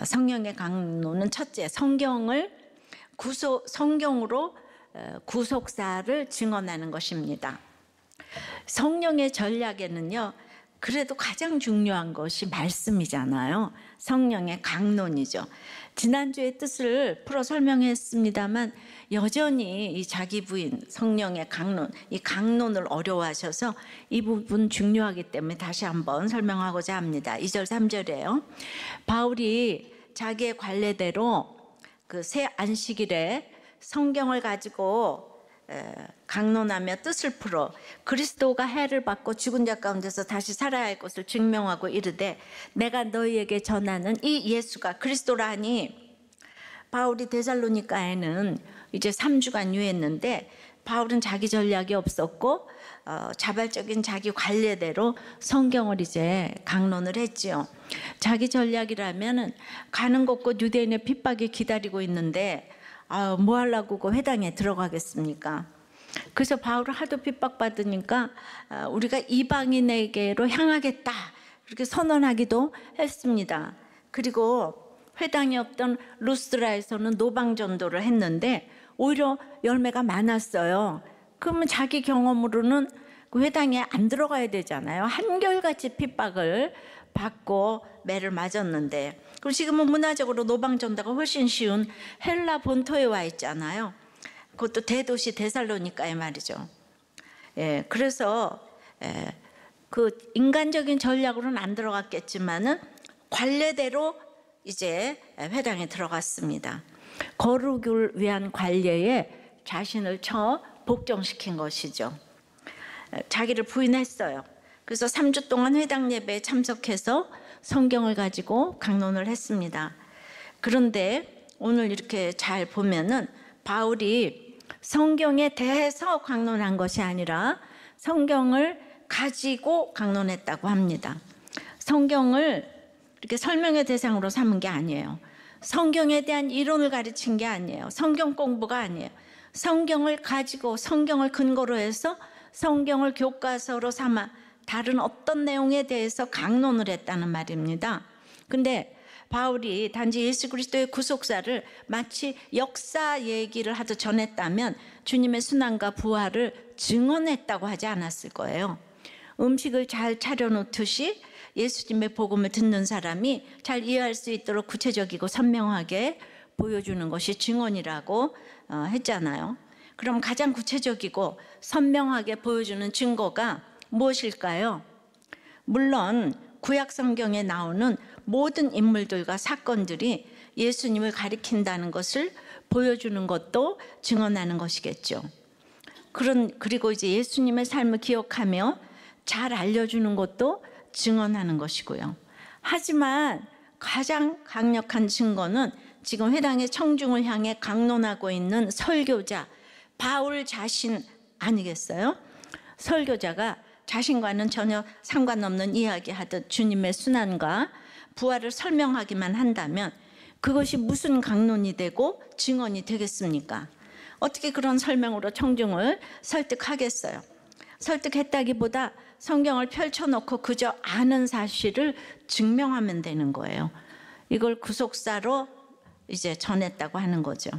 성령의 강론은 첫째, 성경으로 구속사를 증언하는 것입니다. 성령의 전략에는요, 그래도 가장 중요한 것이 말씀이잖아요. 성령의 강론이죠. 지난주에 뜻을 풀어 설명했습니다만 여전히 이 자기 부인 성령의 강론, 이 강론을 어려워하셔서 이 부분 중요하기 때문에 다시 한번 설명하고자 합니다. 2절 3절이에요. 바울이 자기의 관례대로 그 새 안식일에 성경을 가지고 강론하며 뜻을 풀어 그리스도가 해를 받고 죽은 자 가운데서 다시 살아야 할 것을 증명하고 이르되 내가 너희에게 전하는 이 예수가 그리스도라 하니, 바울이 데살로니가에는 이제 3주간 유했는데 바울은 자기 전략이 없었고 자발적인 자기 관례대로 성경을 이제 강론을 했지요. 자기 전략이라면 가는 곳곳 유대인의 핍박이 기다리고 있는데 뭐 하려고 그 회당에 들어가겠습니까? 그래서 바울을 하도 핍박받으니까 우리가 이방인에게로 향하겠다 이렇게 선언하기도 했습니다. 그리고 회당이 없던 루스드라에서는 노방전도를 했는데 오히려 열매가 많았어요. 그러면 자기 경험으로는 그 회당에 안 들어가야 되잖아요. 한결같이 핍박을 받고 매를 맞았는데, 그리고 지금은 문화적으로 노방전도가 훨씬 쉬운 헬라 본토에 와 있잖아요. 그것도 대도시 데살로니가에 말이죠. 그래서 그 인간적인 전략으로는 안 들어갔겠지만은 관례대로 이제 회당에 들어갔습니다. 거룩을 위한 관례에 자신을 복종시킨 것이죠. 자기를 부인했어요. 그래서 3주 동안 회당 예배에 참석해서 성경을 가지고 강론을 했습니다. 그런데 오늘 이렇게 잘 보면은 바울이 성경에 대해서 강론한 것이 아니라 성경을 가지고 강론했다고 합니다. 성경을 이렇게 설명의 대상으로 삼은 게 아니에요. 성경에 대한 이론을 가르친 게 아니에요. 성경 공부가 아니에요. 성경을 가지고 성경을 근거로 해서 성경을 교과서로 삼아 다른 어떤 내용에 대해서 강론을 했다는 말입니다. 근데 바울이 단지 예수 그리스도의 구속사를 마치 역사 얘기를 하듯 전했다면 주님의 순환과 부활을 증언했다고 하지 않았을 거예요. 음식을 잘 차려놓듯이 예수님의 복음을 듣는 사람이 잘 이해할 수 있도록 구체적이고 선명하게 보여주는 것이 증언이라고 했잖아요. 그럼 가장 구체적이고 선명하게 보여주는 증거가 무엇일까요? 물론 구약 성경에 나오는 모든 인물들과 사건들이 예수님을 가리킨다는 것을 보여주는 것도 증언하는 것이겠죠. 그리고 이제 예수님의 삶을 기억하며 잘 알려주는 것도 증언하는 것이고요. 하지만 가장 강력한 증거는 지금 회당의 청중을 향해 강론하고 있는 설교자 바울 자신 아니겠어요? 설교자가 자신과는 전혀 상관없는 이야기하듯 주님의 순환과 부활을 설명하기만 한다면 그것이 무슨 강론이 되고 증언이 되겠습니까? 어떻게 그런 설명으로 청중을 설득하겠어요? 설득했다기보다 성경을 펼쳐놓고 그저 아는 사실을 증명하면 되는 거예요. 이걸 구속사로 이제 전했다고 하는 거죠.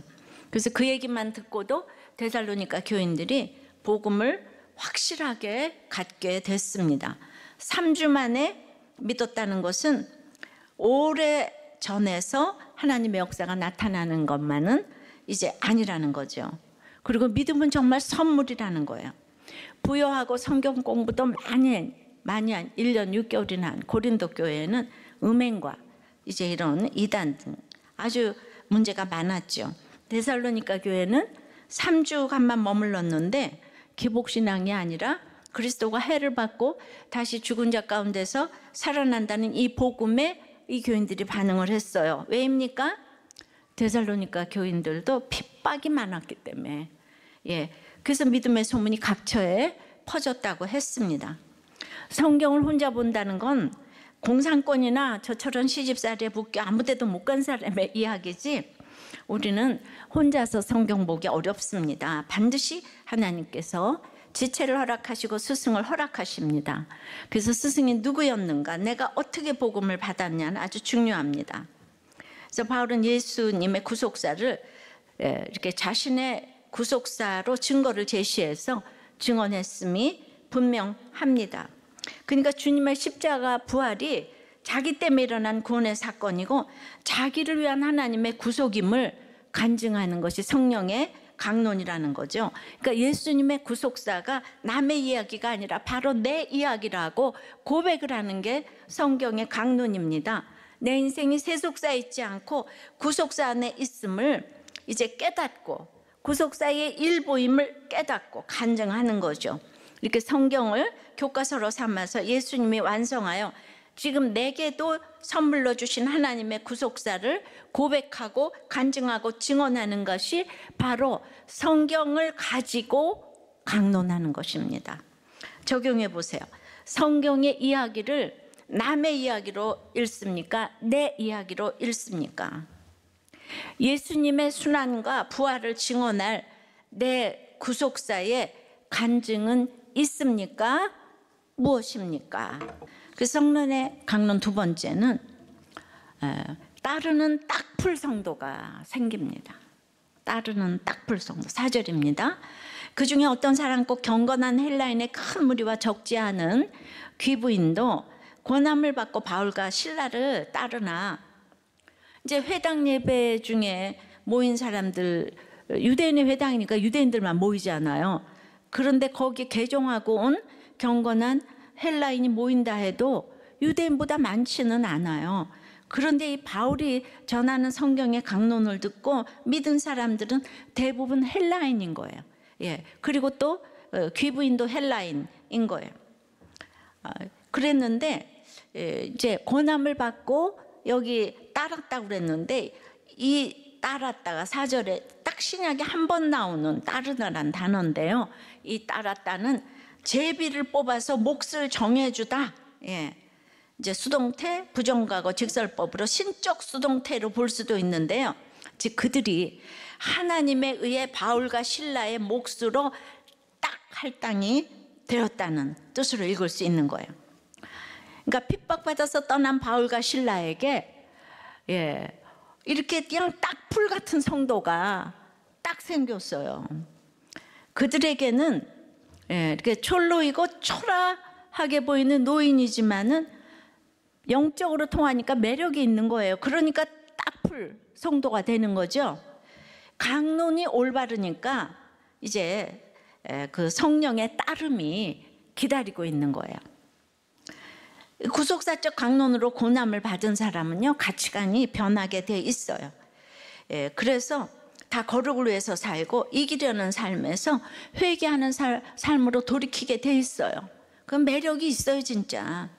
그래서 그 얘기만 듣고도 데살로니가 교인들이 복음을 확실하게 갖게 됐습니다. 3주 만에 믿었다는 것은 오래 전에서 하나님의 역사가 나타나는 것만은 이제 아니라는 거죠. 그리고 믿음은 정말 선물이라는 거예요. 부요하고 성경 공부도 많이 한 1년 6개월이나 한 고린도 교회에는 음행과 이제 이런 이단 등 아주 문제가 많았죠. 데살로니가 교회는 3주간만 머물렀는데 기복신앙이 아니라 그리스도가 해를 받고 다시 죽은 자 가운데서 살아난다는 이 복음에 이 교인들이 반응을 했어요. 왜입니까? 데살로니가 교인들도 핍박이 많았기 때문에. 그래서 믿음의 소문이 각처에 퍼졌다고 했습니다. 성경을 혼자 본다는 건 공산권이나 저처럼 시집살이에 묶여 아무 데도 못 간 사람의 이야기지, 우리는 혼자서 성경 보기 어렵습니다. 반드시 하나님께서 지체를 허락하시고 스승을 허락하십니다. 그래서 스승이 누구였는가, 내가 어떻게 복음을 받았냐는 아주 중요합니다. 그래서 바울은 예수님의 구속사를 이렇게 자신의 구속사로 증거를 제시해서 증언했음이 분명합니다. 그러니까 주님의 십자가 부활이 자기 때문에 일어난 구원의 사건이고 자기를 위한 하나님의 구속임을 간증하는 것이 성령의 강론이라는 거죠. 그러니까 예수님의 구속사가 남의 이야기가 아니라 바로 내 이야기라고 고백을 하는 게 성경의 강론입니다. 내 인생이 세속사에 있지 않고 구속사 안에 있음을 이제 깨닫고 구속사의 일부임을 깨닫고 간증하는 거죠. 이렇게 성경을 교과서로 삼아서 예수님이 완성하여 지금 내게도 선물로 주신 하나님의 구속사를 고백하고 간증하고 증언하는 것이 바로 성경을 가지고 강론하는 것입니다. 적용해 보세요. 성경의 이야기를 남의 이야기로 읽습니까? 내 이야기로 읽습니까? 예수님의 순환과 부활을 증언할 내 구속사의 간증은 있습니까? 무엇입니까? 그 성론의 강론 두 번째는 따르는 딱풀 성도가 생깁니다. 따르는 딱풀 성도 4절입니다. 그 중에 어떤 사람 꼭 경건한 헬라인의 큰 무리와 적지 않은 귀부인도 권함을 받고 바울과 실라를 따르나 이제 회당 예배 중에 모인 사람들 유대인의 회당이니까 유대인들만 모이잖아요. 그런데 거기 개종하고 온 경건한 헬라인이 모인다 해도 유대인보다 많지는 않아요. 그런데 이 바울이 전하는 성경의 강론을 듣고 믿은 사람들은 대부분 헬라인인 거예요. 예. 그리고 또 귀부인도 헬라인인 거예요. 그랬는데 이제 권함을 받고 여기 따랐다고 그랬는데 이 따랐다가 4절에 딱 신약에 한 번 나오는 따르다란 단어인데요. 이 따랐다는 제비를 뽑아서 몫을 정해주다. 예. 이제 수동태, 부정과거, 직설법으로 신적 수동태로 볼 수도 있는데요. 즉 그들이 하나님에 의해 바울과 실라의 몫으로 딱 할당이 되었다는 뜻으로 읽을 수 있는 거예요. 그러니까 핍박받아서 떠난 바울과 실라에게 이렇게 그냥 딱풀 같은 성도가 딱 생겼어요. 그들에게는 이렇게 촐로이고 초라하게 보이는 노인이지만은 영적으로 통하니까 매력이 있는 거예요. 그러니까 딱풀 성도가 되는 거죠. 강론이 올바르니까 이제 그 성령의 따름이 기다리고 있는 거예요. 구속사적 강론으로 고난을 받은 사람은요 가치관이 변하게 돼 있어요. 그래서 다 거룩을 위해서 살고 이기려는 삶에서 회개하는 삶으로 돌이키게 돼 있어요. 그 매력이 있어요 진짜.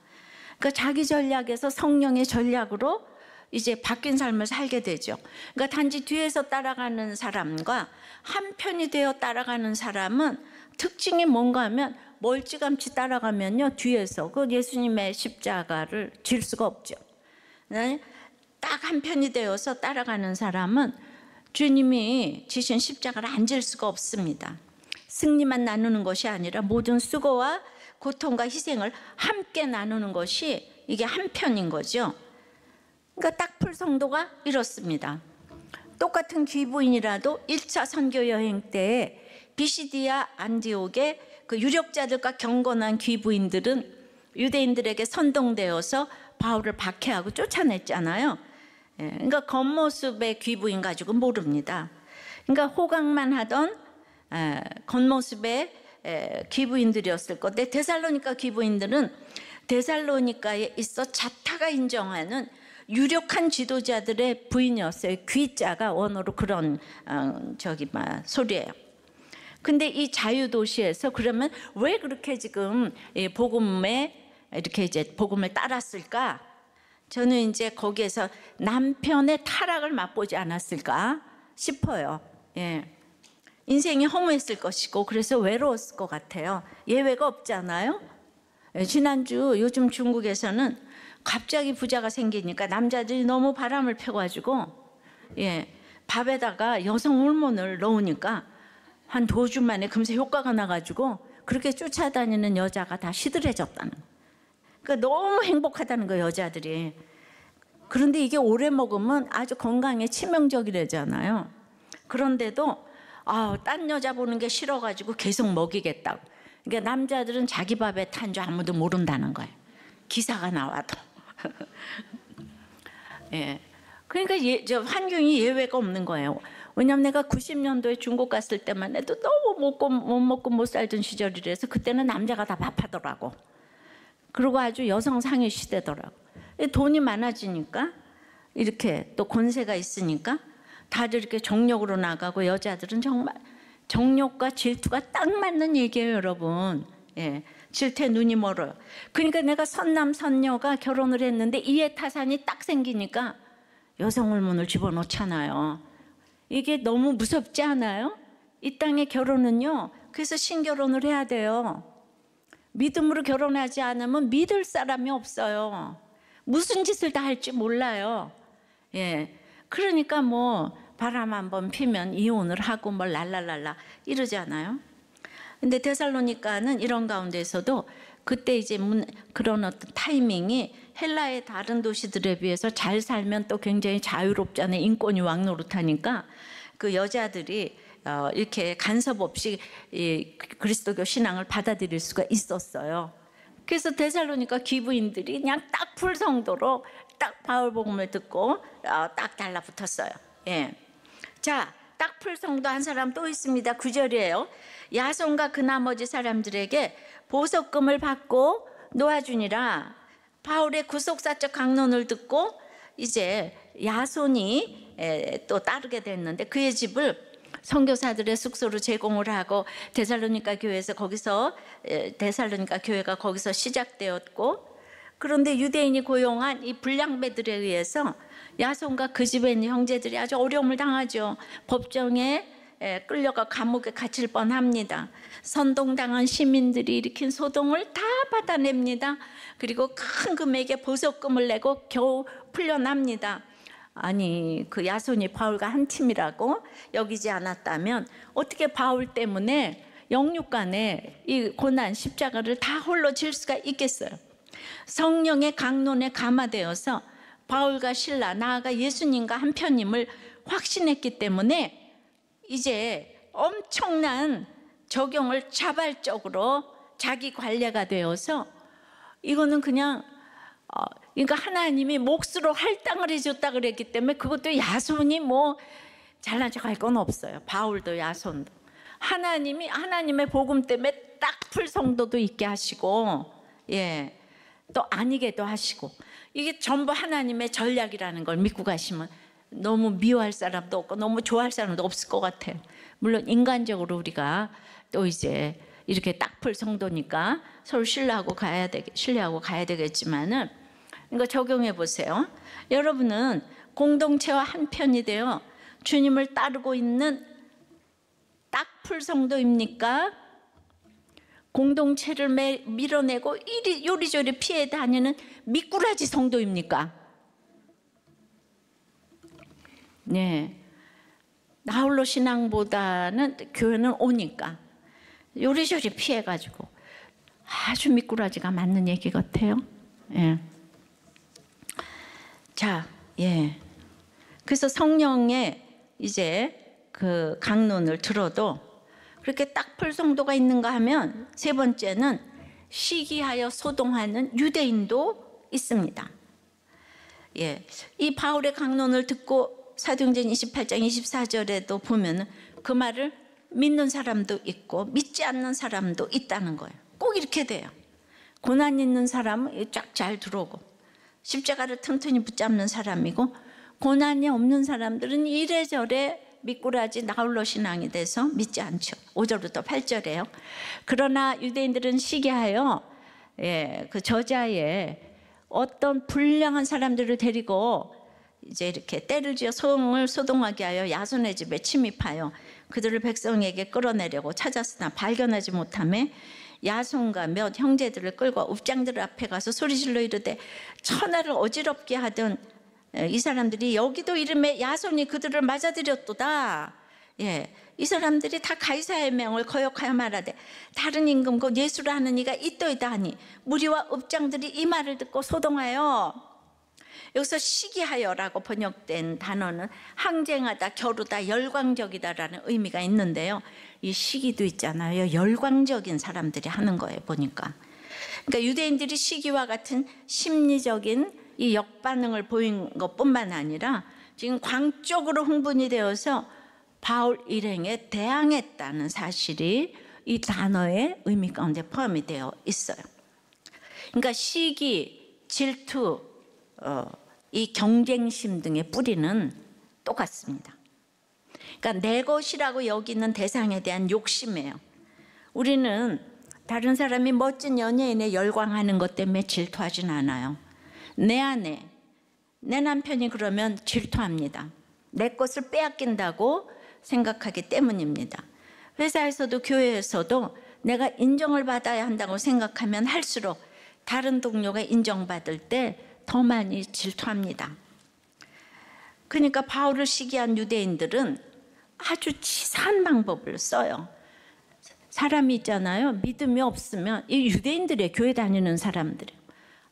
그러니까 자기 전략에서 성령의 전략으로 이제 바뀐 삶을 살게 되죠. 그러니까 단지 뒤에서 따라가는 사람과 한편이 되어 따라가는 사람은 특징이 뭔가 하면 멀찌감치 따라가면요 뒤에서 그 예수님의 십자가를 질 수가 없죠. 딱 한편이 되어서 따라가는 사람은 주님이 지신 십자가를 안 질 수가 없습니다. 승리만 나누는 것이 아니라 모든 수고와 고통과 희생을 함께 나누는 것이 이게 한편인 거죠. 그러니까 딱풀 성도가 이렇습니다. 똑같은 귀부인이라도 1차 선교 여행 때에 비시디아 안디옥의 그 유력자들과 경건한 귀부인들은 유대인들에게 선동되어서 바울을 박해하고 쫓아냈잖아요. 그러니까 겉모습의 귀부인 가지고 모릅니다. 그러니까 호강만 하던 겉모습의 귀부인들이었을 건데 데살로니가 귀부인들은 데살로니가에 있어 자타가 인정하는 유력한 지도자들의 부인이었어요. 귀자가 원어로 그런 소리예요. 근데 이 자유도시에서 그러면 왜 그렇게 지금 복음에 이렇게 이제 복음을 따랐을까? 저는 이제 거기에서 남편의 타락을 맛보지 않았을까 싶어요. 인생이 허무했을 것이고 그래서 외로웠을 것 같아요. 예외가 없잖아요. 지난주 요즘 중국에서는 갑자기 부자가 생기니까 남자들이 너무 바람을 펴가지고 밥에다가 여성 호르몬을 넣으니까 한 2주 만에 금세 효과가 나가지고 그렇게 쫓아다니는 여자가 다 시들해졌다는 거예요. 그러니까 너무 행복하다는 거예요 여자들이. 그런데 이게 오래 먹으면 아주 건강에 치명적이래잖아요. 그런데도 딴 여자 보는 게 싫어가지고 계속 먹이겠다고. 그러니까 남자들은 자기 밥에 탄 줄 아무도 모른다는 거예요. 기사가 나와도. 예. 그러니까 저 환경이 예외가 없는 거예요. 왜냐면 내가 90년도에 중국 갔을 때만 해도 너무 못 먹고 못 살던 시절이라서 그때는 남자가 다 밥하더라고. 그리고 아주 여성 상위 시대더라고. 돈이 많아지니까 이렇게 또 권세가 있으니까 다들 이렇게 정력으로 나가고 여자들은 정말 정력과 질투가 딱 맞는 얘기예요, 여러분. 예. 질투에 눈이 멀어요. 그러니까 내가 선남 선녀가 결혼을 했는데 이해 타산이 딱 생기니까 여성 호르몬을 집어넣잖아요. 이게 너무 무섭지 않아요? 이 땅의 결혼은요. 그래서 신결혼을 해야 돼요. 믿음으로 결혼하지 않으면 믿을 사람이 없어요. 무슨 짓을 다 할지 몰라요. 예. 그러니까 뭐 바람 한번 피면 이혼을 하고 뭘 랄랄랄라 이러잖아요. 근데 데살로니가는 이런 가운데서도 그때 이제 그런 어떤 타이밍이 헬라의 다른 도시들에 비해서 잘 살면 또 굉장히 자유롭잖아요. 인권이 왕노릇하니까 그 여자들이 이렇게 간섭 없이 이 그리스도교 신앙을 받아들일 수가 있었어요. 그래서 데살로니가 기부인들이 그냥 딱 풀성도로 딱 바울 복음을 듣고 딱 달라붙었어요. 예. 자, 딱 풀성도 한 사람 또 있습니다. 9절이에요. 야손과 그 나머지 사람들에게 보석금을 받고 놓아주니라. 바울의 구속사적 강론을 듣고 이제 야손이 또 따르게 됐는데 그의 집을 선교사들의 숙소로 제공을 하고 데살로니가 교회에서 거기서 데살로니가 교회가 거기서 시작되었고, 그런데 유대인이 고용한 이 불량배들에 의해서 야손과 그 집에 있는 형제들이 아주 어려움을 당하죠. 법정에 끌려가 감옥에 갇힐 뻔합니다. 선동당한 시민들이 일으킨 소동을 다 받아냅니다. 그리고 큰 금액의 보석금을 내고 겨우 풀려납니다. 아니, 그 야손이 바울과 한 팀이라고 여기지 않았다면 어떻게 바울 때문에 영육간에 이 고난 십자가를 다 홀로 질 수가 있겠어요? 성령의 강론에 감화되어서 바울과 실라, 나아가 예수님과 한편임을 확신했기 때문에 이제 엄청난 적용을 자발적으로 자기 관례가 되어서 이거는 그냥 그러니까 하나님이 몫으로 할당을 해줬다 그랬기 때문에 그것도 야손이 뭐 잘난 척할 건 없어요. 바울도 야손도 하나님이 하나님의 복음 때문에 딱 풀 성도도 있게 하시고, 예, 또 아니게도 하시고, 이게 전부 하나님의 전략이라는 걸 믿고 가시면 너무 미워할 사람도 없고 너무 좋아할 사람도 없을 것 같아요. 물론 인간적으로 우리가 또 이제 이렇게 딱 풀 성도니까 서로 신뢰하고 가야 되겠지만은 이거 적용해 보세요. 여러분은 공동체와 한 편이 되어 주님을 따르고 있는 딱 풀 성도입니까? 공동체를 밀어내고 요리조리 피해 다니는 미꾸라지 성도입니까? 네, 나홀로 신앙보다는 교회는 오니까 요리조리 피해가지고 아주 미꾸라지가 맞는 얘기 같아요. 예. 자, 예. 그래서 성령의 이제 그 강론을 들어도 그렇게 딱 풀 성도가 있는가 하면 세 번째는 시기하여 소동하는 유대인도 있습니다. 예. 이 바울의 강론을 듣고 사도행전 28장 24절에도 보면 그 말을 믿는 사람도 있고 믿지 않는 사람도 있다는 거예요. 꼭 이렇게 돼요. 고난 있는 사람은 쫙 잘 들어오고 십자가를 튼튼히 붙잡는 사람이고, 고난이 없는 사람들은 이래저래 미꾸라지 나홀로 신앙이 돼서 믿지 않죠. 5절부터 8절이에요. 그러나 유대인들은 시기하여 그 저자의 어떤 불량한 사람들을 데리고 이제 이렇게 때를 지어 성을 소동하게 하여 야손의 집에 침입하여 그들을 백성에게 끌어내려고 찾았으나 발견하지 못하며 야손과 몇 형제들을 끌고 읍장들 앞에 가서 소리질러 이르되 천하를 어지럽게 하던 이 사람들이 여기도 이름에 야손이 그들을 맞아들였도다. 예, 이 사람들이 다 가이사의 명을 거역하여 말하되 다른 임금 곧 예수라 하는 이가 있도이다 하니 무리와 읍장들이 이 말을 듣고 소동하여 여기서 시기하여라고 번역된 단어는 항쟁하다, 겨루다, 열광적이다라는 의미가 있는데요. 이 시기도 있잖아요. 열광적인 사람들이 하는 거예요, 보니까. 그러니까 유대인들이 시기와 같은 심리적인 이 역반응을 보인 것뿐만 아니라 지금 광적으로 흥분이 되어서 바울 일행에 대항했다는 사실이 이 단어의 의미 가운데 포함이 되어 있어요. 그러니까 시기, 질투, 이 경쟁심 등의 뿌리는 똑같습니다. 그러니까 내 것이라고 여기는 대상에 대한 욕심이에요. 우리는 다른 사람이 멋진 연예인에 열광하는 것 때문에 질투하진 않아요. 내 아내, 내 남편이 그러면 질투합니다. 내 것을 빼앗긴다고 생각하기 때문입니다. 회사에서도 교회에서도 내가 인정을 받아야 한다고 생각하면 할수록 다른 동료가 인정받을 때 더 많이 질투합니다. 그러니까 바울을 시기한 유대인들은 아주 치사한 방법을 써요. 사람이 있잖아요. 믿음이 없으면 이 유대인들의 교회 다니는 사람들이에요.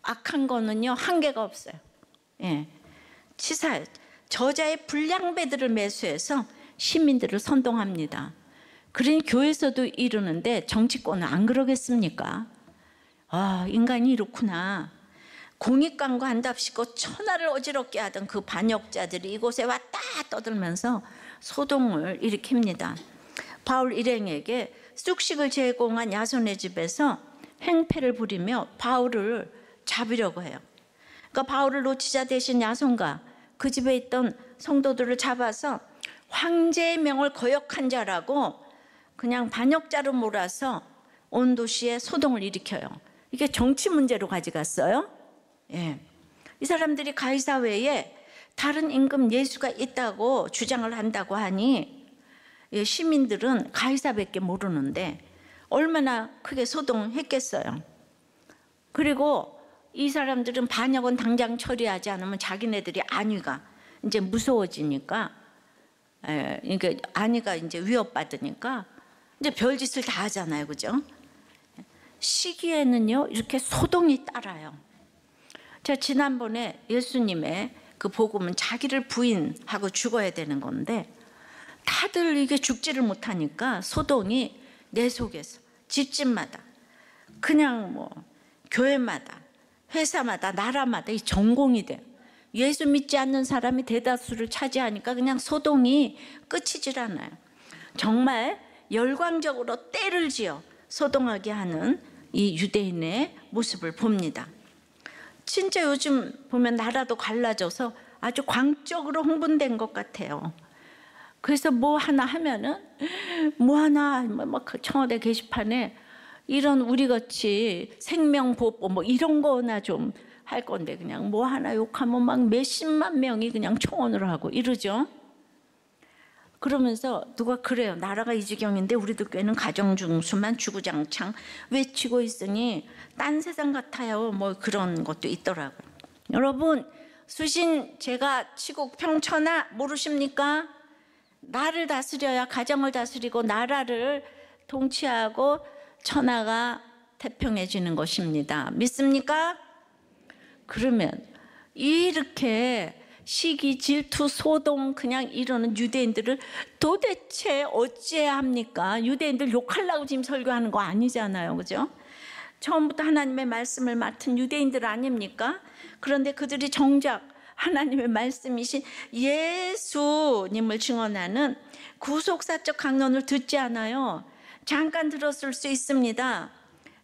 악한 거는요 한계가 없어요. 예, 치사해요. 저자의 불량배들을 매수해서 시민들을 선동합니다. 그러니 교회에서도 이러는데 정치권은 안 그러겠습니까? 아, 인간이 이렇구나. 공익광고 한답시고 천하를 어지럽게 하던 그 반역자들이 이곳에 왔다 떠들면서 소동을 일으킵니다. 바울 일행에게 쑥식을 제공한 야손의 집에서 행패를 부리며 바울을 잡으려고 해요. 그러니까 바울을 놓치자 대신 야손과 그 집에 있던 성도들을 잡아서 황제의 명을 거역한 자라고 그냥 반역자로 몰아서 온 도시에 소동을 일으켜요. 이게 정치 문제로 가져갔어요. 예. 이 사람들이 가이사회에 다른 임금 예수가 있다고 주장을 한다고 하니 시민들은 가이사밖에 모르는데 얼마나 크게 소동했겠어요. 그리고 이 사람들은 반역은 당장 처리하지 않으면 자기네들이 안위가 이제 무서워지니까, 그러니까 안위가 이제 위협받으니까 이제 별짓을 다 하잖아요, 그죠? 시기에는요 이렇게 소동이 따라요. 제가 지난번에 예수님의 그 복음은 자기를 부인하고 죽어야 되는 건데 다들 이게 죽지를 못하니까 소동이 내 속에서 집집마다 그냥 뭐 교회마다 회사마다 나라마다 이 전공이 돼요. 예수 믿지 않는 사람이 대다수를 차지하니까 그냥 소동이 끝이질 않아요. 정말 열광적으로 때를 지어 소동하게 하는 이 유대인의 모습을 봅니다. 진짜 요즘 보면 나라도 갈라져서 아주 광적으로 흥분된 것 같아요. 그래서 뭐 하나 하면은 뭐 하나 막 청와대 게시판에 이런 우리같이 생명보호 뭐 이런 거나 좀 할 건데 그냥 뭐 하나 욕하면 막 몇십만 명이 그냥 청원을 하고 이러죠. 그러면서 누가 그래요. 나라가 이 지경인데 우리도 꽤는 가정중수만 주구장창 외치고 있으니 딴 세상 같아요. 뭐 그런 것도 있더라고요. 여러분, 수신 제가 치국 평천하 모르십니까? 나를 다스려야 가정을 다스리고 나라를 통치하고 천하가 태평해지는 것입니다. 믿습니까? 그러면 이렇게 시기, 질투, 소동 그냥 이러는 유대인들을 도대체 어찌해야 합니까? 유대인들 욕하려고 지금 설교하는 거 아니잖아요, 그죠? 처음부터 하나님의 말씀을 맡은 유대인들 아닙니까? 그런데 그들이 정작 하나님의 말씀이신 예수님을 증언하는 구속사적 강론을 듣지 않아요. 잠깐 들었을 수 있습니다.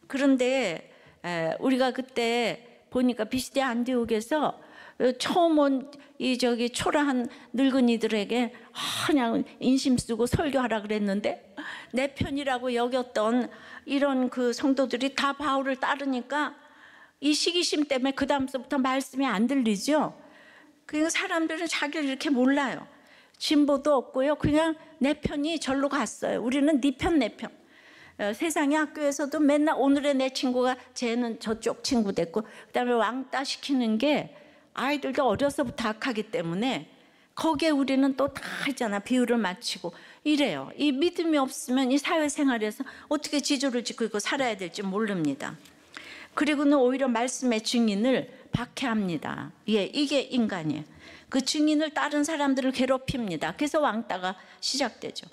그런데 우리가 그때 보니까 비시대 안디옥에서 처음 온 이 초라한 늙은이들에게 그냥 인심 쓰고 설교하라 그랬는데 내 편이라고 여겼던 이런 그 성도들이 다 바울을 따르니까 이 시기심 때문에 그 다음서부터 말씀이 안 들리죠. 그러니까 사람들은 자기를 이렇게 몰라요. 진보도 없고요. 그냥 내 편이 절로 갔어요. 우리는 네 편, 내 편. 세상의 학교에서도 맨날 오늘의 내 친구가 쟤는 저쪽 친구 됐고 그다음에 왕따 시키는 게 아이들도 어려서부터 악하기 때문에 거기에 우리는 또 다 있잖아. 비율을 맞추고 이래요. 이 믿음이 없으면 이 사회생활에서 어떻게 지조를 짓고 있고 살아야 될지 모릅니다. 그리고는 오히려 말씀의 증인을 박해합니다. 예, 이게 인간이에요. 그 증인을 다른 사람들을 괴롭힙니다. 그래서 왕따가 시작되죠.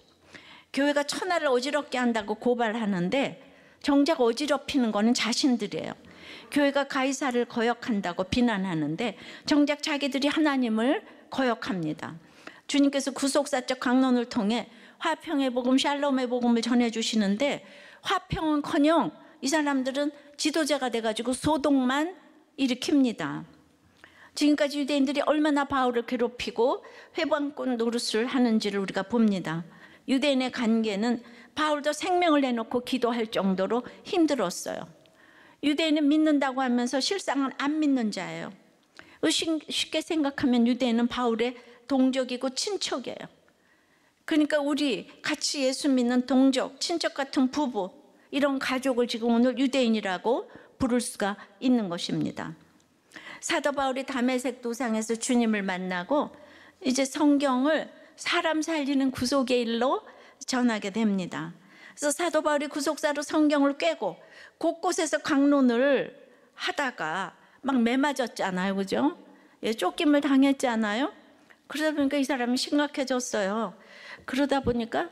교회가 천하를 어지럽게 한다고 고발하는데 정작 어지럽히는 거는 자신들이에요. 교회가 가이사를 거역한다고 비난하는데 정작 자기들이 하나님을 거역합니다. 주님께서 구속사적 강론을 통해 화평의 복음, 샬롬의 복음을 전해주시는데 화평은커녕 이 사람들은 지도자가 돼가지고 소동만 일으킵니다. 지금까지 유대인들이 얼마나 바울을 괴롭히고 회방꾼 노릇을 하는지를 우리가 봅니다. 유대인의 관계는 바울도 생명을 내놓고 기도할 정도로 힘들었어요. 유대인은 믿는다고 하면서 실상은 안 믿는 자예요. 쉽게 생각하면 유대인은 바울의 동족이고 친척이에요. 그러니까 우리 같이 예수 믿는 동족, 친척 같은 부부, 이런 가족을 지금 오늘 유대인이라고 부를 수가 있는 것입니다. 사도 바울이 다메섹 도상에서 주님을 만나고 이제 성경을 사람 살리는 구속의 일로 전하게 됩니다. 그래서 사도 바울이 구속사로 성경을 꿰고 곳곳에서 강론을 하다가 막 매맞았잖아요, 그죠? 예, 쫓김을 당했잖아요. 그러다 보니까 이 사람이 심각해졌어요. 그러다 보니까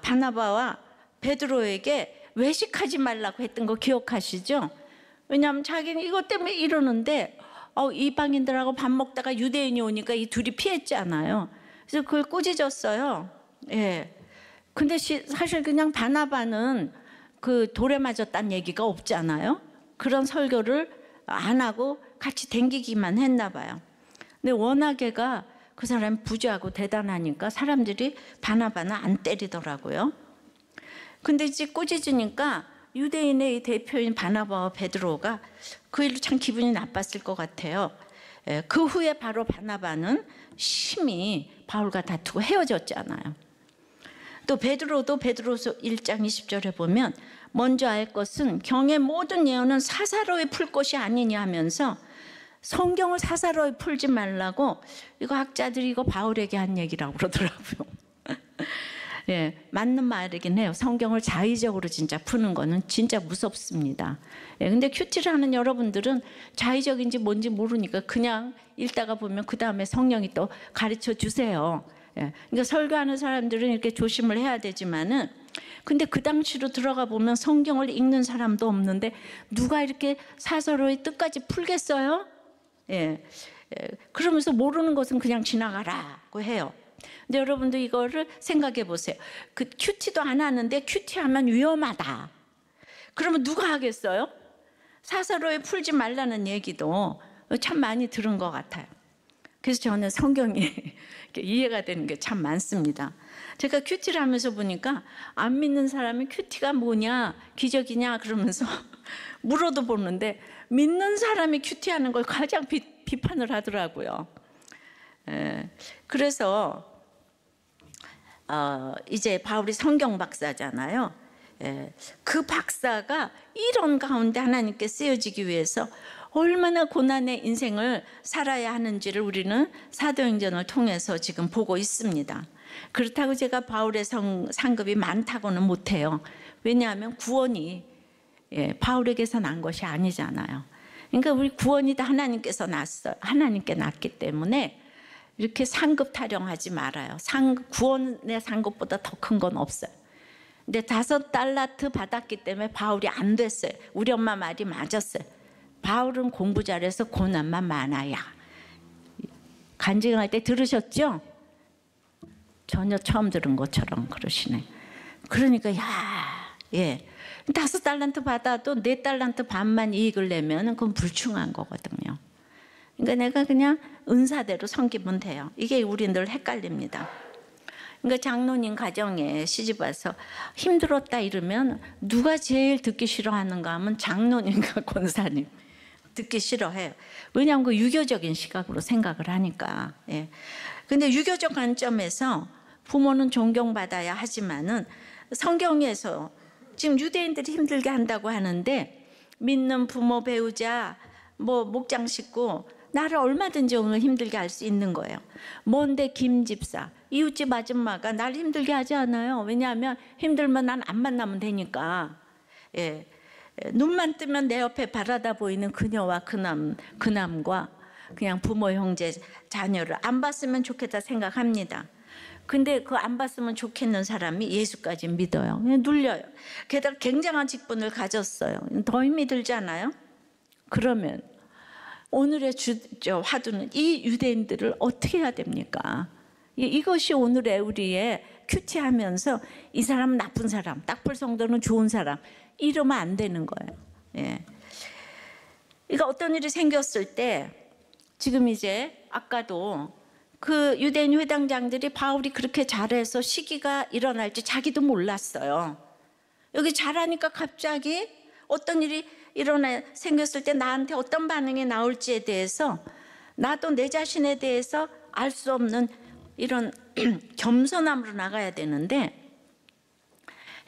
바나바와 베드로에게 외식하지 말라고 했던 거 기억하시죠? 왜냐하면 자기는 이것 때문에 이러는데 이방인들하고 밥 먹다가 유대인이 오니까 이 둘이 피했잖아요. 그래서 그걸 꾸짖었어요. 예. 근데 사실 그냥 바나바는 그 돌에 맞았다는 얘기가 없잖아요. 그런 설교를 안 하고 같이 댕기기만 했나 봐요. 근데 워낙에가 그 사람이 부자고 대단하니까 사람들이 바나바는 안 때리더라고요. 근데 이제 꾸짖으니까 유대인의 이 대표인 바나바와 베드로가 그 일로 참 기분이 나빴을 것 같아요. 그 후에 바로 바나바는 심히 바울과 다투고 헤어졌잖아요. 또 베드로도 베드로서 1장 20절에 보면 먼저 알 것은 경의 모든 예언은 사사로이 풀 것이 아니냐 하면서 성경을 사사로이 풀지 말라고, 이거 학자들이 이거 바울에게 한 얘기라고 그러더라고요. 예, 맞는 말이긴 해요. 성경을 자의적으로 진짜 푸는 거는 진짜 무섭습니다. 예, 근데 큐티를 하는 여러분들은 자의적인지 뭔지 모르니까 그냥 읽다가 보면 그 다음에 성령이 또 가르쳐 주세요. 예, 그러니까 설교하는 사람들은 이렇게 조심을 해야 되지만은, 근데 그 당시로 들어가 보면 성경을 읽는 사람도 없는데 누가 이렇게 사사로이 뜻까지 풀겠어요? 예, 그러면서 모르는 것은 그냥 지나가라고 해요. 근데 여러분도 이거를 생각해 보세요. 그 큐티도 안 하는데 큐티하면 위험하다. 그러면 누가 하겠어요? 사사로이 풀지 말라는 얘기도 참 많이 들은 것 같아요. 그래서 저는 성경이 이해가 되는 게 참 많습니다. 제가 큐티를 하면서 보니까 안 믿는 사람이 큐티가 뭐냐, 기적이냐 그러면서 물어도 보는데 믿는 사람이 큐티하는 걸 가장 비판을 하더라고요. 그래서 이제 바울이 성경 박사잖아요. 그 박사가 이런 가운데 하나님께 쓰여지기 위해서 얼마나 고난의 인생을 살아야 하는지를 우리는 사도행전을 통해서 지금 보고 있습니다. 그렇다고 제가 바울의 상급이 많다고는 못해요. 왜냐하면 구원이 바울에게서 난 것이 아니잖아요. 그러니까 우리 구원이 다 하나님께서 났어요. 하나님께 났기 때문에 이렇게 상급 타령하지 말아요. 구원의 상급보다 더 큰 건 없어요. 근데 5달란트 받았기 때문에 바울이 안 됐어요. 우리 엄마 말이 맞았어요. 바울은 공부 잘해서 고난만 많아야. 간증할 때 들으셨죠? 전혀 처음 들은 것처럼 그러시네. 그러니까 5달란트 받아도 4달란트 반만 이익을 내면 그건 불충한 거거든요. 그러니까 내가 그냥 은사대로 섬기면 돼요. 이게 우리 늘 헷갈립니다. 그러니까 장로님 가정에 시집와서 힘들었다 이러면 누가 제일 듣기 싫어하는가 하면 장로님과 권사님 듣기 싫어해요. 왜냐하면 그 유교적인 시각으로 생각을 하니까. 근데 유교적 관점에서 부모는 존경받아야 하지만은 성경에서 지금 유대인들이 힘들게 한다고 하는데 믿는 부모, 배우자, 목장 식구 나를 얼마든지 오늘 힘들게 할 수 있는 거예요. 뭔데 김집사, 이웃집 아줌마가 날 힘들게 하지 않아요. 왜냐하면 힘들면 난 안 만나면 되니까. 눈만 뜨면 내 옆에 바라다 보이는 그녀와 그 남과 그냥 부모, 형제, 자녀를 안 봤으면 좋겠다 생각합니다. 근데 그 안 봤으면 좋겠는 사람이 예수까지 믿어요. 그냥 눌려요. 게다가 굉장한 직분을 가졌어요. 더 힘이 들잖아요. 그러면 오늘의 화두는 이 유대인들을 어떻게 해야 됩니까? 이것이 오늘의 우리의 큐티하면서 이 사람은 나쁜 사람, 딱풀 성도는 좋은 사람, 이러면 안 되는 거예요. 예. 그러니까 어떤 일이 생겼을 때 지금 이제 아까도 그 유대인 회당장들이 바울이 그렇게 잘해서 시기가 일어날지 자기도 몰랐어요. 여기 잘하니까 갑자기 어떤 일이 생겼을 때 나한테 어떤 반응이 나올지에 대해서 나도 내 자신에 대해서 알 수 없는 이런 겸손함으로 나가야 되는데,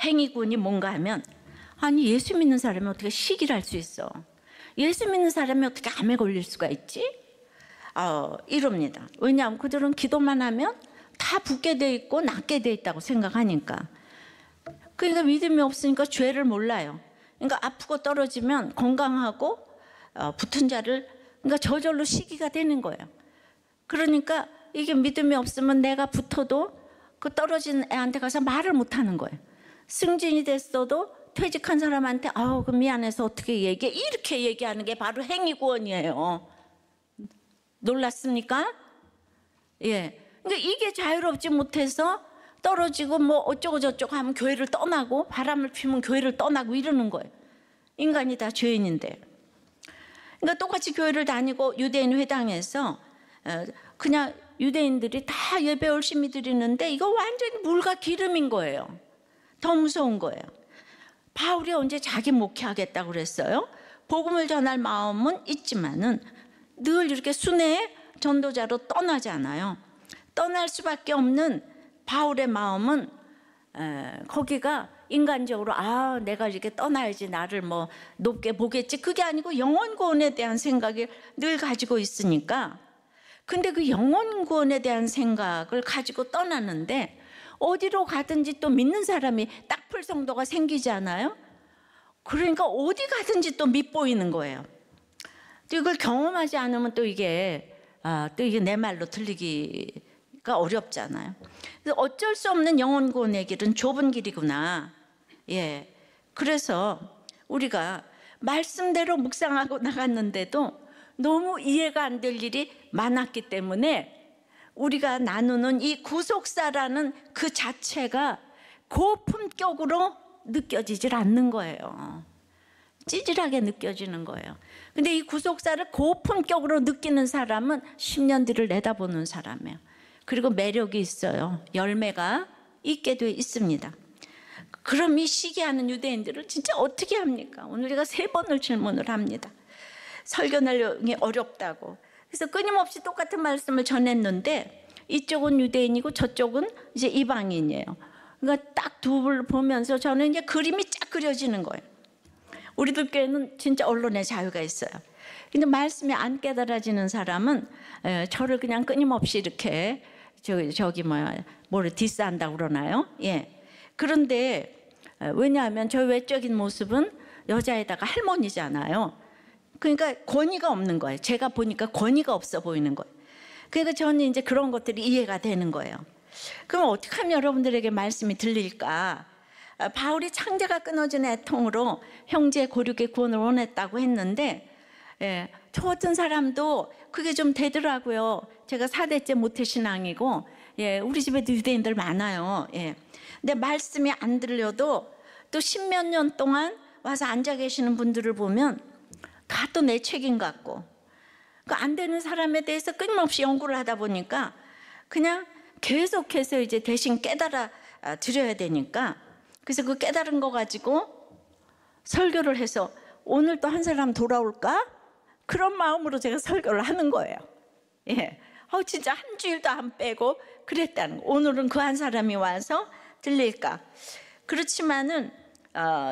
행위군이 뭔가 하면 아니 예수 믿는 사람이 어떻게 시기를 할 수 있어? 예수 믿는 사람이 어떻게 암에 걸릴 수가 있지? 이럽니다. 왜냐하면 그들은 기도만 하면 다 붓게 돼 있고 낫게 돼 있다고 생각하니까. 그러니까 믿음이 없으니까 죄를 몰라요. 그러니까 아프고 떨어지면 건강하고 붙은 자를, 그러니까 저절로 시기가 되는 거예요. 그러니까 이게 믿음이 없으면 내가 붙어도 그 떨어진 애한테 가서 말을 못 하는 거예요. 승진이 됐어도 퇴직한 사람한테 그 미안해서 어떻게 얘기해, 이렇게 얘기하는 게 바로 행위구원이에요. 놀랐습니까? 예. 그러니까 이게 자유롭지 못해서 떨어지고 뭐 어쩌고 저쩌고 하면 교회를 떠나고, 바람을 피우면 교회를 떠나고 이러는 거예요. 인간이 다 죄인인데. 그러니까 똑같이 교회를 다니고 유대인 회당에서 그냥 유대인들이 다 예배 열심히 드리는데 이거 완전히 물과 기름인 거예요. 더 무서운 거예요. 바울이 언제 자기 목회하겠다고 그랬어요? 복음을 전할 마음은 있지만은 늘 이렇게 순회 전도자로 떠나지 않아요. 떠날 수밖에 없는 바울의 마음은 거기가 인간적으로 내가 이렇게 떠나야지 나를 뭐 높게 보겠지, 그게 아니고 영원 구원에 대한 생각을 늘 가지고 있으니까. 근데 그 영원 구원에 대한 생각을 가지고 떠나는데 어디로 가든지 또 믿는 사람이 딱풀 성도가 생기지 않아요? 그러니까 어디 가든지 또 밉보이는 거예요. 또 이걸 경험하지 않으면 또 이게 내 말로 들리기가 어렵잖아요. 그래서 어쩔 수 없는 영원 구원의 길은 좁은 길이구나. 예. 그래서 우리가 말씀대로 묵상하고 나갔는데도 너무 이해가 안 될 일이 많았기 때문에 우리가 나누는 이 구속사라는 그 자체가 고품격으로 느껴지질 않는 거예요. 찌질하게 느껴지는 거예요. 근데 이 구속사를 고품격으로 느끼는 사람은 10년 뒤를 내다보는 사람이에요. 그리고 매력이 있어요. 열매가 있게 돼 있습니다. 그럼 이 시기하는 유대인들을 진짜 어떻게 합니까? 오늘 우리가 3번을 질문을 합니다. 설교 내용이 어렵다고. 그래서 끊임없이 똑같은 말씀을 전했는데 이쪽은 유대인이고 저쪽은 이제 이방인이에요. 그러니까 딱 둘을 보면서 저는 이제 그림이 쫙 그려지는 거예요. 우리들 교회는 진짜 언론의 자유가 있어요. 근데 말씀이 안 깨달아지는 사람은 저를 그냥 끊임없이 이렇게 뭐를 디스한다고 그러나요? 예. 그런데 왜냐하면 저 외적인 모습은 여자에다가 할머니잖아요. 그러니까 권위가 없는 거예요. 제가 보니까 권위가 없어 보이는 거예요. 그러니까 저는 이제 그런 것들이 이해가 되는 거예요. 그럼 어떻게 하면 여러분들에게 말씀이 들릴까? 바울이 창자가 끊어진 애통으로 형제 고륙의 구원을 원했다고 했는데 저 같은 사람도 그게 좀 되더라고요. 제가 4대째 모태신앙이고 우리 집에도 유대인들 많아요. 근데 말씀이 안 들려도 또 10몇 년 동안 와서 앉아 계시는 분들을 보면 다 또 내 책임 같고, 안 되는 사람에 대해서 끊임없이 연구를 하다 보니까 그냥 계속해서 이제 대신 깨달아 드려야 되니까, 그래서 그 깨달은 거 가지고 설교를 해서 오늘 또 한 사람 돌아올까? 그런 마음으로 제가 설교를 하는 거예요. 진짜 한 주일도 안 빼고 그랬다는 거. 오늘은 그 한 사람이 와서 들릴까? 그렇지만은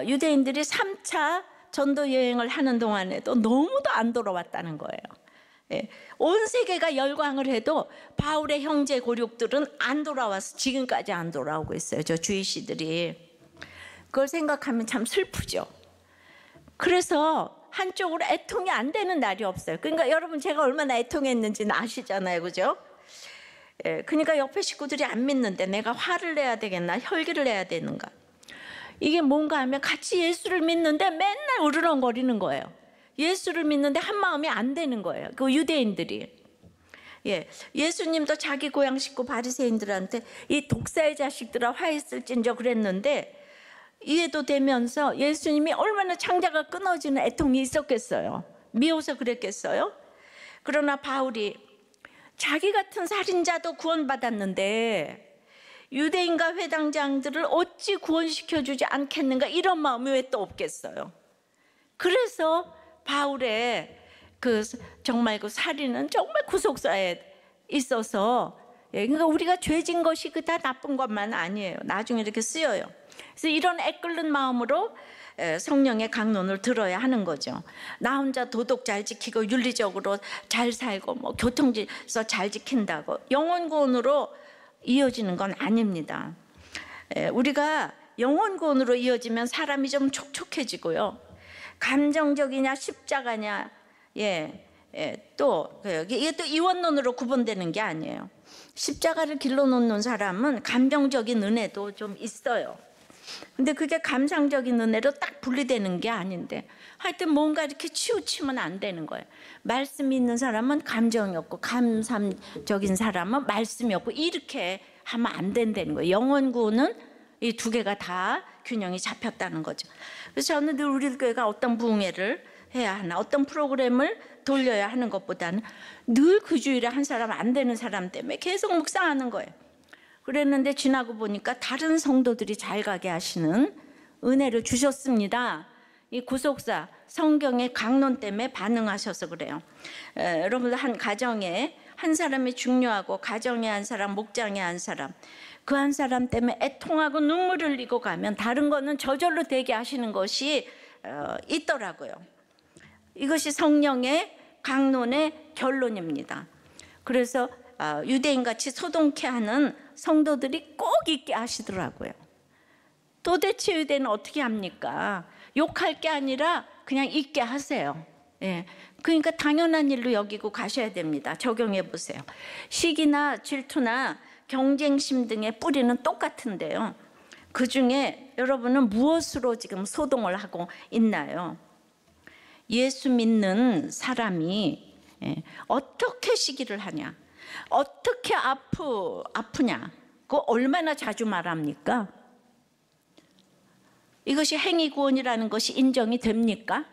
유대인들이 3차 전도 여행을 하는 동안에도 너무도 안 돌아왔다는 거예요. 온 세계가 열광을 해도 바울의 형제 고륙들은 안 돌아와서 지금까지 안 돌아오고 있어요. 저 주이시들이. 그걸 생각하면 참 슬프죠. 그래서 한쪽으로 애통이 안 되는 날이 없어요. 그러니까 여러분 제가 얼마나 애통했는지는 아시잖아요, 그죠? 예, 그러니까 옆에 식구들이 안 믿는데 내가 화를 내야 되겠나, 혈기를 내야 되는가? 이게 뭔가 하면 같이 예수를 믿는데 맨날 으르렁거리는 거예요. 예수를 믿는데 한 마음이 안 되는 거예요. 그 유대인들이. 예, 예수님도 자기 고향 식구 바리새인들한테 이 독사의 자식들아 화했을진저 그랬는데 이해도 되면서 예수님이 얼마나 창자가 끊어지는 애통이 있었겠어요. 미워서 그랬겠어요? 그러나 바울이 자기 같은 살인자도 구원받았는데 유대인과 회당장들을 어찌 구원시켜주지 않겠는가, 이런 마음이 왜 또 없겠어요? 그래서 바울의 정말 그 살인은 정말 구속사에 있어서, 그러니까 우리가 죄진 것이 다 나쁜 것만 아니에요. 나중에 이렇게 쓰여요. 그래서 이런 애끓는 마음으로 성령의 강론을 들어야 하는 거죠. 나 혼자 도덕 잘 지키고 윤리적으로 잘 살고 뭐 교통질서 잘 지킨다고 영혼 구원으로 이어지는 건 아닙니다. 우리가 영혼 구원으로 이어지면 사람이 좀 촉촉해지고요. 감정적이냐 십자가냐, 또 이게 또 이원론으로 구분되는 게 아니에요. 십자가를 길러 놓는 사람은 감정적인 은혜도 좀 있어요. 근데 그게 감상적인 은혜로 딱 분리되는 게 아닌데, 하여튼 뭔가 이렇게 치우치면 안 되는 거예요. 말씀이 있는 사람은 감정이 없고 감상적인 사람은 말씀이 없고 이렇게 하면 안 된다는 거예요. 영혼 구원은 이 두 개가 다 균형이 잡혔다는 거죠. 그래서 저는 늘 우리 교회가 어떤 부흥회를 해야 하나, 어떤 프로그램을 돌려야 하는 것보다는 늘 그 주일에 한 사람 안 되는 사람 때문에 계속 묵상하는 거예요. 그랬는데 지나고 보니까 다른 성도들이 잘 가게 하시는 은혜를 주셨습니다. 이 구속사 성경의 강론 때문에 반응하셔서 그래요. 여러분, 한 가정에 한 사람이 중요하고 가정에 한 사람, 목장에 한 사람, 그 한 사람 때문에 애통하고 눈물을 흘리고 가면 다른 거는 저절로 되게 하시는 것이 있더라고요. 이것이 성령의 강론의 결론입니다. 그래서 유대인같이 소동케 하는 성도들이 꼭 있게 하시더라고요. 도대체 유대는 어떻게 합니까? 욕할 게 아니라 그냥 있게 하세요. 그러니까 당연한 일로 여기고 가셔야 됩니다. 적용해 보세요. 시기나 질투나 경쟁심 등의 뿌리는 똑같은데요. 그 중에 여러분은 무엇으로 지금 소동을 하고 있나요? 예수 믿는 사람이 어떻게 시기를 하냐, 어떻게 아프냐, 그거 얼마나 자주 말합니까? 이것이 행위 구원이라는 것이 인정이 됩니까?